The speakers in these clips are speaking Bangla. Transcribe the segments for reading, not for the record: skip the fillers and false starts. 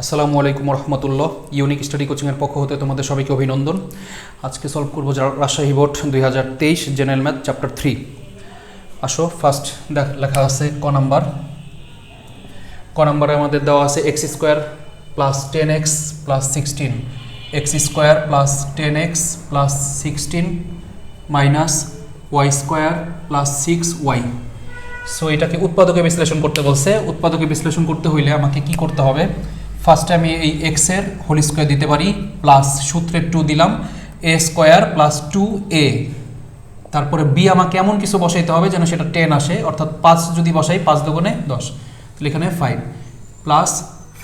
আসসালামু আলাইকুম রহমতুল্লাহ। ইউনিক স্টাডি কোচিংয়ের পক্ষ হতে তোমাদের সবাইকে অভিনন্দন। আজকে সলভ করবো Rajshahi board 2023 general math chapter 3। আসো ফার্স্ট লেখা আছে ক নাম্বারে আমাদের দেওয়া আছে x square plus 10x plus 16, x square plus 10x plus 16 minus y square plus 6y। So এটাকে উৎপাদকে বিশ্লেষণ করতে বলছে। উৎপাদকে বিশ্লেষণ করতে হইলে আমাকে কি করতে হবে? ফার্স্টে আমি এই এক্সের হোল স্কোয়ার দিতে পারি, প্লাস সূত্রের 2 দিলাম, এ স্কোয়ার প্লাস 2a। তারপরে বি আমাকে এমন কিছু বসাইতে হবে যেন সেটা 10 আসে, অর্থাৎ 5 যদি বসাই 5 দুগুণে 10, তাহলে এখানে 5 প্লাস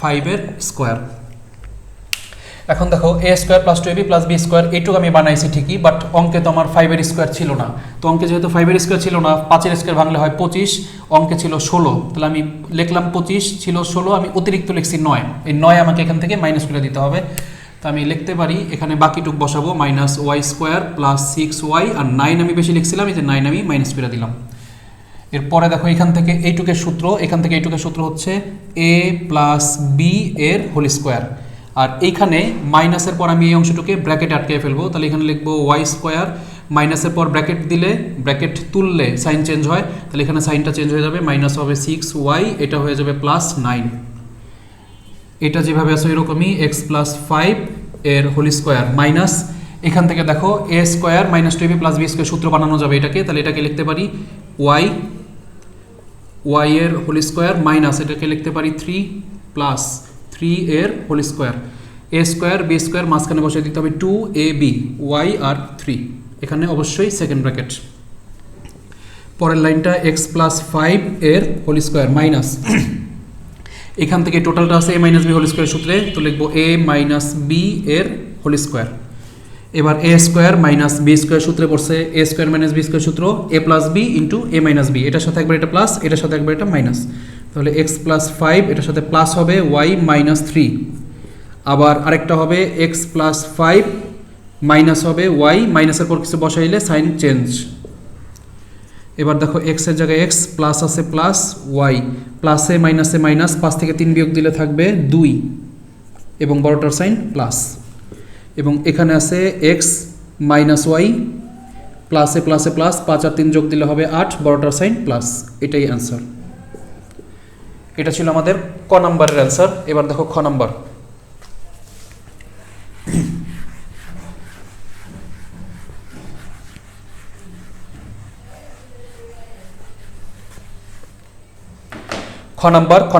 5 স্কোয়ার। এখন দেখো a square plus 2ab plus B square, এইটুকু আমি বানাইছি ঠিকই, বাট অঙ্কে তো আমার 5 স্কোয়ার ছিল না। তো অঙ্কে যেহেতু 5 স্কোয়ার ছিল না, 5 স্কোয়ার ভাঙলে হয় 25, অঙ্কে ছিল 16, তাহলে আমি লিখলাম 25, ছিল 16, আমি অতিরিক্ত লিখছি 9। এই 9 আমাকে এখান থেকে মাইনাস করে দিতে হবে। তো আমি লিখতে পারি এখানে বাকিটুক বসাবো, minus y square plus 6y, আর 9 আমি বেশি লিখছিলাম, এই যে 9 আমি মাইনাস করে দিলাম। এরপরে দেখো এখান থেকে এইটুকের সূত্র, এখান থেকে এইটুকের সূত্র হচ্ছে a প্লাস বি এর হোল স্কোয়ার। আর এইখানে মাইনাসের পর আমি এই অংশটুকে ব্র্যাকেটে আটকে ফেলবো, তাহলে এখানে লিখবো ওয়াই স্কোয়ার, মাইনাসের পর ব্র্যাকেট দিলে, ব্র্যাকেট তুললে সাইন চেঞ্জ হয়, তাহলে এখানে সাইনটা চেঞ্জ হয়ে যাবে, মাইনাস হবে 6y, এটা হয়ে যাবে প্লাস 9। এটা যেভাবে আছে এরকমই এক্স প্লাস 5 এর হোল স্কোয়ার মাইনাস, এখান থেকে দেখো a square minus 2b plus B square সূত্র বানানো যাবে এটাকে, তাহলে এটাকে লিখতে পারি ওয়াই এর হোল স্কোয়ার মাইনাস, এটাকে লিখতে পারি 3 প্লাস 3 এর হোল স্কোয়ার, এ স্কোয়ার বি স্কোয়ার মাঝখানে বসে দিতে হবে 2ab, ওয়াই আর 3, এখানে অবশ্যই সেকেন্ড ব্র্যাকেট। পরের লাইনটা এক্স প্লাস 5 এর হোল স্কোয়ার মাইনাস, এখান থেকে টোটালটা আছে এ মাইনাস বি হোল স্কোয়ার সূত্রে, তো লিখবো এ মাইনাস বি এর হোল স্কোয়ার। এবার এ স্কোয়ার মাইনাস বি স্কোয়ার সূত্রে পড়ছে এ স্কোয়ার মাইনাস বি স্কোয়ার সূত্র এ প্লাস বি ইন্টু এ মাইনাস বি, এটার সাথে একবার এটা প্লাস, এটার সাথে একবার এটা মাইনাস, তাহলে এক্স প্লাস 5 এটার সাথে প্লাস হবে ওয়াই মাইনাস 3, আবার আরেকটা হবে এক্স প্লাস 5 মাইনাস হবে ওয়াই, মাইনাসের পর কিছু বসাইলে সাইন চেঞ্জ। এবার দেখো এক্স এর জায়গায় এক্স, প্লাস আছে প্লাস ওয়াই, প্লাসে মাইনাসে মাইনাস, 5 থেকে 3 বিয়োগ দিলে থাকবে 2 এবং বড়টার সাইন প্লাস, এবং এখানে আছে এক্স মাইনাস ওয়াই, প্লাসে প্লাসে প্লাস, 5 আর 3 যোগ দিলে হবে 8, বড়টার সাইন প্লাস। এটাই অ্যান্সার। এটা ছিল আমাদের ক নাম্বারের অ্যান্সার। এবার দেখো খ নাম্বার। খ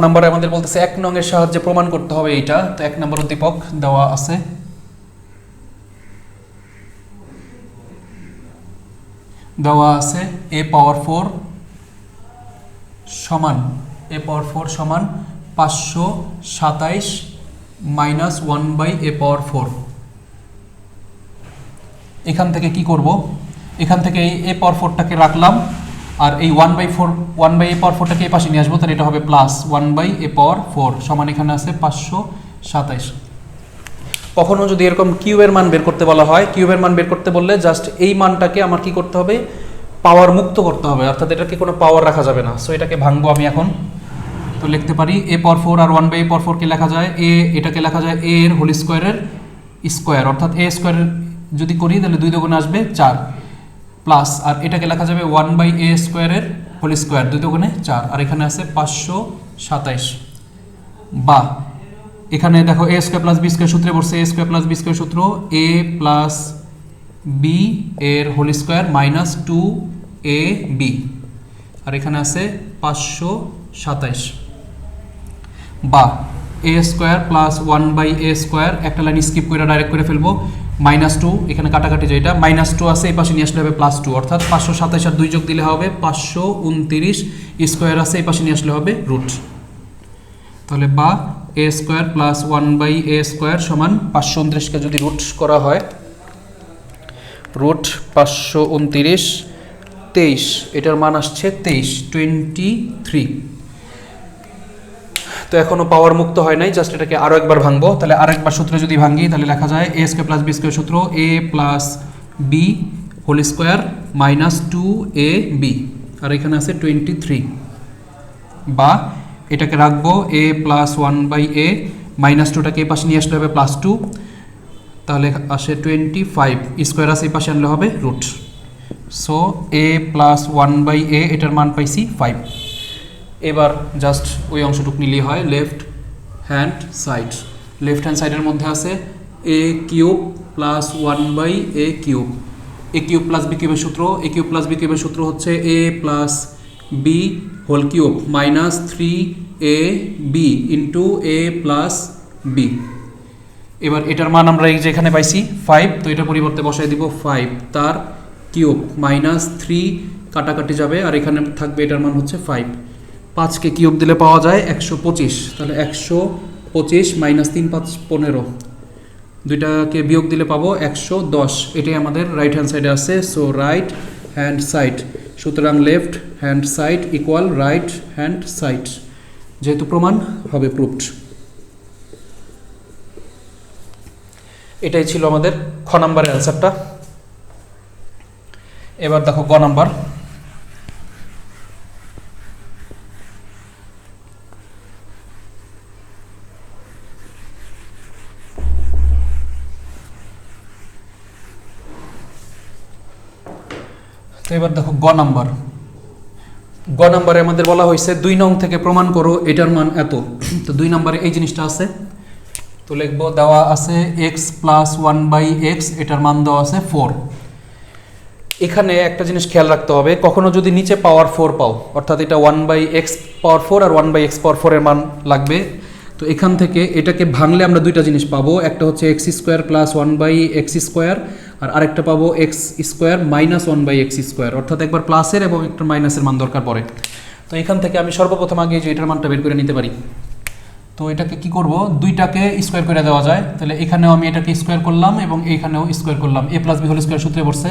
নাম্বারে আমাদের বলতেছে 1 নং এর সাহায্যে প্রমাণ করতে হবে এইটা। তো 1 নম্বর উদ্দীপক দেওয়া আছে, a পাওয়ার 4 সমান 527 মাইনাস 1/a পাওয়ার 4। এখান থেকে কি করব? এখান থেকে এই a পাওয়ার 4টাকে রাখলাম, আর এই 1/a পাওয়ার 4টাকে এই পাশে নিয়ে আসবো, তাহলে এটা হবে প্লাস 1/a পাওয়ার 4 সমান এখানে আছে 527। কখনো যদি এরকম কিউবের মান বের করতে বলা হয়, কিউবের মান বের করতে বললে জাস্ট এই মানটাকে আমার কি করতে হবে? পাওয়ার মুক্ত করতে হবে, অর্থাৎ এটাকে কোনো পাওয়ার রাখা যাবে না। সো এটাকে ভাঙবো আমি এখন। তো লিখতে পারি a পাওয়ার 4 আর 1/a পাওয়ার 4 কে লেখা যায় এটাকে লেখা যায় a এর হোল স্কোয়ারের স্কোয়ার, অর্থাৎ a স্কোয়ারের যদি করি তাহলে 2 দুগুণে আসবে 4, প্লাস আর এটাকে লেখা যাবে 1/a স্কোয়ারের হোল স্কোয়ার, 2 দুগুণে 4, আর এখানে আছে 527। বা এখানে দেখো a square plus B square সূত্রে পড়ছে এ স্কোয়ার প্লাস বি স্কোয়ার সূত্র এ প্লাস বি এর হোল স্কোয়ার মাইনাস 2ab, আর এখানে আছে 527। বা এ স্কোয়ার প্লাস 1/a স্কোয়ার, একটা লাইন স্কিপ করে ডাইরেক্ট করে ফেলবো, মাইনাস 2, এখানে কাটাকাটি যেটা মাইনাস 2 আছে এই পাশে নিয়ে আসলে হবে প্লাস 2, অর্থাৎ 527 আর 2 যোগ দিলে হবে 529, স্কোয়ার আছে এই পাশে নিয়ে আসলে হবে রুট। তাহলে বা a square plus 1/a square সমান 529কে যদি রুট করা হয়, রুট 529 23, এটার মান আসছে 23। তো এখনো পাওয়ার মুক্ত হয় নাই, জাস্ট এটাকে আরও একবার ভাঙবো। তাহলে আরেকবার সূত্রে যদি ভাঙি তাহলে লেখা যায় a square plus B square সূত্র a plus B whole square minus 2ab, আর এখানে আছে 23। বা এটাকে রাখবো a প্লাস 1/a -2টাকে এই পাশে নিয়ে আসলে হবে +2, তাহলে আসে 25, স্কোয়ার আছে এই পাশে আনলে হবে রুট। সো a + 1/a এটার মান পাইছি 5। এবার জাস্ট ওই অংশটুকু নিলেই হয়। লেফট হ্যান্ড সাইডের মধ্যে আছে a cube + 1/a cube. a cube + b কিউবের সূত্র, a কিউব + b কিউবের সূত্র হচ্ছে a + b whole cube -3ab into a + b। এবার এটার মান আমরা এই যে এখানে পাইছি 5, তো এটার পরিবর্তে বসাই দিব 5 তার কিউব -3 কাটাকাটি যাবে আর এখানে থাকবে এটার মান হচ্ছে 5। 5কে কিউব দিলে পাওয়া যায় 125, তাহলে 125 - 3 5 15, দুইটাকে বিয়োগ দিলে পাবো 110। এটাই আমাদের রাইট হ্যান্ড সাইডে আছে। সো রাইট হ্যান্ড সাইড, সুতরাং left hand side equal right hand side, যেহেতু প্রমাণ হবে প্রুভড। এটাই ছিল আমাদের খ নাম্বারের অ্যান্সারটা। এবার দেখো গ নাম্বার। তো এবার দেখো গ নাম্বারে আমাদের বলা হয়েছে 2 নং থেকে প্রমাণ করো এটার মান এত। তো 2 নম্বরে এই জিনিসটা আছে, তো লিখবো দেওয়া আছে x + 1/x, এটার মান দেওয়া আছে 4। এখানে একটা জিনিস খেয়াল রাখতে হবে, কখনো যদি নিচে পাওয়ার 4 পাও, অর্থাৎ এটা 1/x পাওয়ার 4 আর 1/x পাওয়ার 4 এর মান লাগবে, তো এখান থেকে এটাকে ভাঙলে আমরা দুইটা জিনিস পাবো, একটা হচ্ছে x² + 1/x², আর আরেকটা পাবো x² - 1/x², অর্থাৎ একবার প্লাসের এবং একটা মাইনাসের মান দরকার পড়ে। তো এখান থেকে আমি সর্বপ্রথম আগে যে এটার মানটা বের করে নিতে পারি। তো এটাকে কি করব, দুইটাকে স্কোয়ার করে দেওয়া যায়, তাহলে এখানেও আমি এটাকে স্কোয়ার করলাম এবং এইখানেও স্কোয়ার করলাম। a + b হোল স্কোয়ার সূত্রে পড়ছে,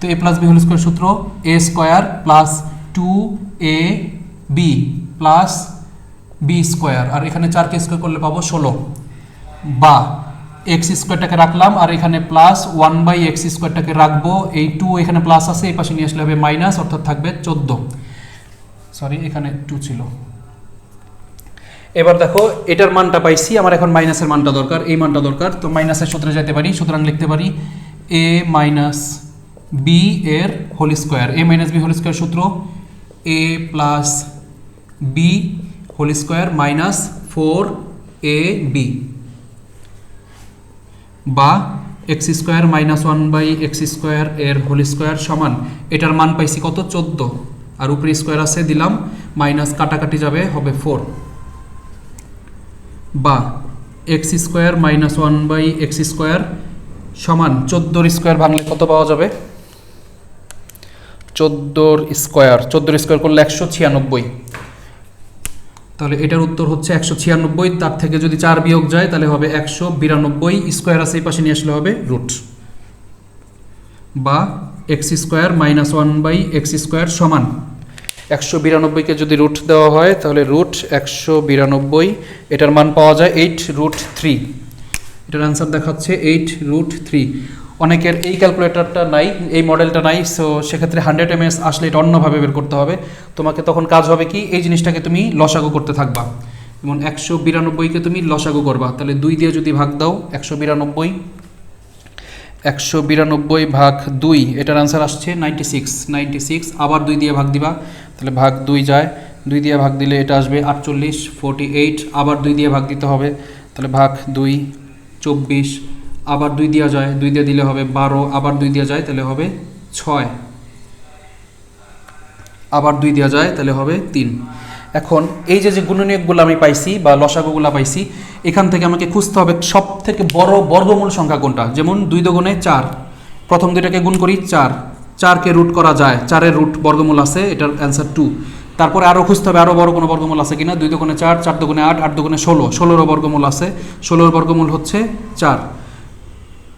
তো a + b হোল স্কোয়ার সূত্র a² + 2ab + b², আর এখানে 4কে স্কোয়ার করলে পাবো 16, বা x²টাকে রাখলাম আর এখানে প্লাস 1/x²টাকে রাখবো, এই 2 এখানে প্লাস আছে, এই পাশে নিয়ে আসলে হবে মাইনাস, অর্থাৎ থাকবে 14। সরি, এখানে 2 ছিল। এবার দেখো এটার মানটা পাইছি, আমার এখন মাইনাসের মানটা দরকার, এই মানটা দরকার। তো মাইনাসের সূত্রে যেতে পারি, সুতরাং লিখতে পারি a - b এর whole square. a - b whole square সূত্র a + b whole square -4ab, বা x² - 1/x² এর হোল স্কোয়ার সমান, এটার মান পাইছি কত 14, আর উপরে স্কোয়ার আছে দিলাম, মাইনাস কাটাকাটি যাবে হবে 4, বা x² - 1/x² সমান 14 স্কোয়ার ভাঙলে কত পাওয়া যাবে, 14 স্কোয়ার করলে 196, তাহলে এটার উত্তর হচ্ছে 196। তার থেকে যদি 4 বিয়োগ যায় তাহলে হবে 192, স্কোয়ার আছে এই পাশে নিয়ে আসলে হবে রুট, বা x² - 1/x² সমান 192কে যদি রুট দেওয়া হয় তাহলে রুট 192, এটার মান পাওয়া যায় 8√3। এটার অ্যান্সার দেখাচ্ছে 8√3। অনেকের এই ক্যালকুলেটরটা নাই, এই মডেলটা নাই, সো সেক্ষেত্রে 100 ms আসলে এটা অন্যভাবে বের করতে হবে। তোমাকে তখন কাজ হবে কি, এই জিনিসটাকে তুমি লসাগু করতে থাকবা, যেমন 192কে তুমি লসাগু করবা, তাহলে 2 দিয়ে যদি ভাগ দাও 192 ভাগ 2, এটার অ্যান্সার আসছে 96, আবার 2 দিয়ে ভাগ দিবা, তাহলে ভাগ 2 যায়, 2 দিয়ে ভাগ দিলে এটা আসবে 48, 48, আবার 2 দিয়ে ভাগ দিতে হবে, তাহলে ভাগ 2 24, আবার 2 দেওয়া যায়, 2 দিয়ে দিলে হবে 12, আবার 2 দেওয়া যায় তাহলে হবে 6, আবার 2 দেওয়া যায় তাহলে হবে 3। এখন এই যে গুণনীয়কগুলো আমি পাইছি বা লসাগুগুলো পাইছি, এখান থেকে আমাকে খুঁজতে হবে সব থেকে বড় বর্গমূল সংখ্যা কোনটা। যেমন 2 দুগুণে 4, প্রথম দুইটাকে গুণ করি 4, 4কে রুট করা যায়, 4-এর রুট বর্গমূল আছে, এটার অ্যান্সার 2। তারপরে আরও খুঁজতে হবে আরও বড় কোনো বর্গমূল আছে কিনা, 2 দুগুণে 4, 4 দুগুণে 8, 8 দুগুণে 16, 16-রও বর্গমূল আছে, 16-এর বর্গমূল হচ্ছে 4,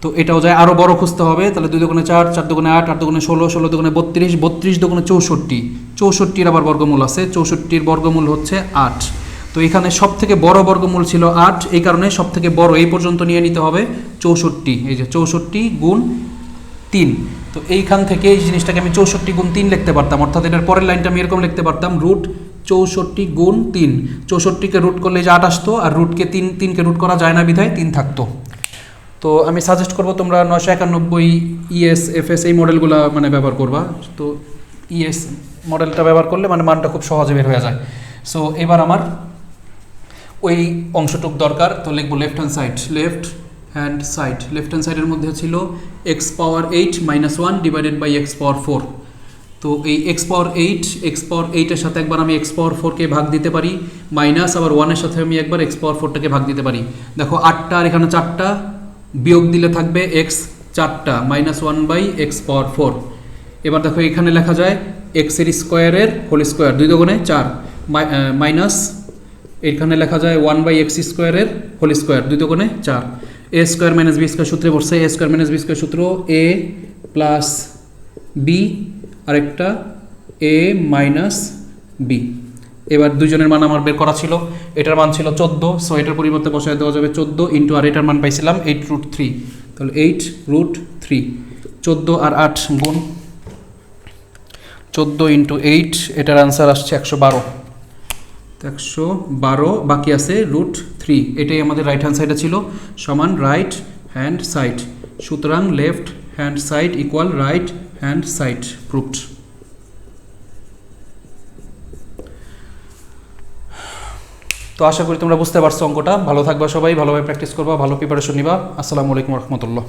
তো এটাও যায় আরও বড় খুঁজতে হবে, তাহলে 2 দুগুণে 4, 4 দুগুণে 8, 8 দুগুণে 16, 16 দুগুণে 32, 32 দুগুণে 64, 64-এর আবার বর্গমূল আছে, 64-এর বর্গমূল হচ্ছে 8। তো এখানে সব থেকে বড় বর্গমূল ছিল 8, এই কারণে সব থেকে বড় এই পর্যন্ত নিয়ে নিতে হবে 64, এই যে 64 গুণ 3। তো এইখান থেকে এই জিনিসটাকে আমি 64 গুণ 3 লিখতে পারতাম, অর্থাৎ এটার পরের লাইনটা আমি এরকম লিখতে পারতাম, 64 গুণ 3, 64কে রুট করলে যে 8 আসতো, আর রুটকে 3কে রুট করা যায় না বিধায় 3 থাকতো। তো আমি সাজেস্ট করবো তোমরা 991 ইএস এফএস এই মডেলগুলো মানে ব্যবহার করবা। তো ইএস মডেলটা ব্যবহার করলে মানে মানটা খুব সহজে বের হয়ে যায়। সো এবার আমার ওই অংশটুক দরকার, তো লিখবো left hand side. Left hand সাইডের মধ্যে ছিল x power 8 minus 1 divided by x power 4। তো এই এক্স পাওয়ার 8 এর সাথে একবার আমি এক্স পাওয়ার 4কে ভাগ দিতে পারি, মাইনাস আবার 1-এর সাথে আমি একবার এক্স পাওয়ার 4টাকে ভাগ দিতে পারি। দেখো 8টা আর এখানে 4টা বিয়োগ দিলে থাকবে এক্স 4টা মাইনাস 1 বাই এক্স পাওয়ার 4। এবার দেখো এখানে লেখা যায় এক্সের স্কোয়ারের হোল স্কোয়ার, 2 দুগুণে 4, মাইনাস এখানে লেখা যায় 1 বাই এক্স স্কোয়ারের হোল স্কোয়ার, 2 দুগুণে 4। এ স্কোয়ার মাইনাস বি স্কোয়ার সূত্রে পড়ছে, এ স্কোয়ার মাইনাস বি স্কোয়ার সূত্র এ প্লাস বি আরেকটা এ মাইনাস বি। এবার দুজনের মান আমার বের করা ছিল, এটার মান ছিল 14, সো এটার পরিবর্তে বসায় দেওয়া যাবে 14 ইন্টু, আর এটার মান পাইছিলাম 8√3, তাহলে 8√3, 14 আর 8 গুণ 14 ইন্টু 8, এটার আনসার আসছে 112। 112 বাকি আছে √3, এটাই আমাদের রাইট হ্যান্ড সাইডে ছিল, সমান রাইট হ্যান্ড সাইড। সুতরাং left hand side equal right hand side, proved. তো আশা করি তোমরা বুঝতে পারছো অঙ্কটা। ভালো থাকবা সবাই, ভালোভাবে প্র্যাকটিস করবা, ভালো প্রিপারেশন নিবা। আসসালামু আলাইকুম রহমতুল্লাহ।